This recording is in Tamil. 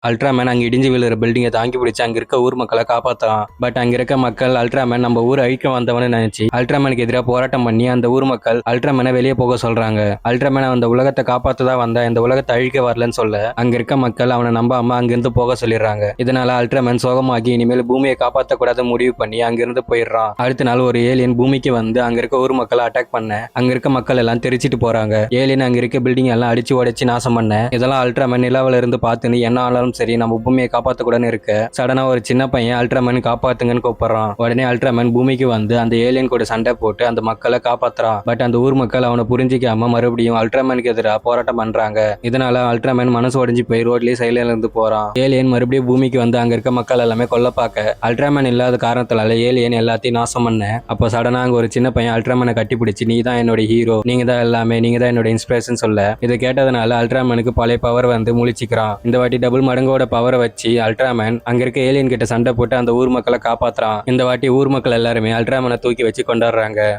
அல்ட்ராமேன் அங்க இடிஞ்சு விழுற பில்டிங்கை தாங்கி பிடிச்சு அங்க இருக்க ஊர் மக்களை காப்பாத்துறான். பட் அங்க இருக்க மக்கள் அல்ட்ராமேன் நம்ம ஊர் அழிக்க வந்தவனு நினைச்சு அல்ட்ராமேனுக்கு எதிராக போராட்டம் பண்ணி அந்த ஊர் மக்கள் அல்ட்ராமேனை வெளியே போக சொல்றாங்க. அல்ட்ராமேன் அந்த உலகத்தை காப்பாத்ததா வந்தா இந்த உலகத்தை அழிக்க வரலன்னு சொல்ல அங்க இருக்க மக்கள் அவனை நம்பாம அங்கிருந்து போக சொல்லிடுறாங்க. இதனால அல்ட்ராமேன் சோகமாகி இனிமேல் பூமியை காப்பாற்ற கூடாது முடிவு பண்ணி அங்கிருந்து போயிடுறான். அடுத்த நாள் ஒரு ஏலியன் பூமிக்கு வந்து அங்க இருக்க ஊர் மக்களை அட்டாக் பண்ண அங்க இருக்க மக்கள் எல்லாம் தெரிச்சிட்டு போறாங்க. ஏலியன் அங்க இருக்க பில்டிங் எல்லாம் அடிச்சு உடைச்சு நாசம் பண்ண இதெல்லாம் அல்ட்ராமேன் நிலாவில இருந்து பார்த்துன்னு என்ன ஆனாலும் சரி நம்ம பூமியை காப்பாற்ற கூடாதுன்னு இருக்க சடனா ஒரு சின்ன பையன் அல்ட்ராமேன் காப்பாத்துங்கன்னு கூப்பிடுறான். உடனே அல்ட்ராமேன் பூமிக்கு வந்து அந்த ஏலியன் கூட சண்டை போட்டு அந்த மக்களை காப்பாத்துறான். பட் அந்த ஊர் மக்கள் அவனை புரிஞ்சிக்காம மறுபடியும் அல்ட்ராமேனுக்கு எதிராக போராட்டம் பண்றாங்க. இதனால அல்ட்ராமேன் மனசு உடைஞ்சு போய் ரோட்லயே சைடுல இருந்து போறான். ஏலியன் மறுபடியும் பூமிக்கு வந்து அங்க இருக்க மக்கள் எல்லாமே கொல்ல பார்க்க அல்ட்ராமேன் இல்லாத காரணத்தினால ஏலியன் எல்லாத்தையும் நாசம் பண்ண அப்போ சடனா அங்க ஒரு சின்ன பையன் அல்ட்ராமேனை கட்டி பிடிச்சி நீ தான் என்னோட ஹீரோ, நீங்க தான் எல்லாமே, நீங்க தான் என்னோட இன்ஸ்பிரேஷன் சொல்ல இதை கேட்டதுனால அல்ட்ராமேனுக்கு பழைய பவர் வந்து முழிச்சிக்கிறான். இந்த வாட்டி டபுள் மடங்கோட பவரை வச்சு அல்ட்ராமேன் அங்க இருக்க ஏலியன் கிட்ட சண்டை போட்டு அந்த ஊர் மக்களை காப்பாத்துறான். இந்த வாட்டி ஊர் மக்கள் எல்லாருமே அல்ட்ராமேனை தூக்கி வச்சு கொண்டாடுறாங்க.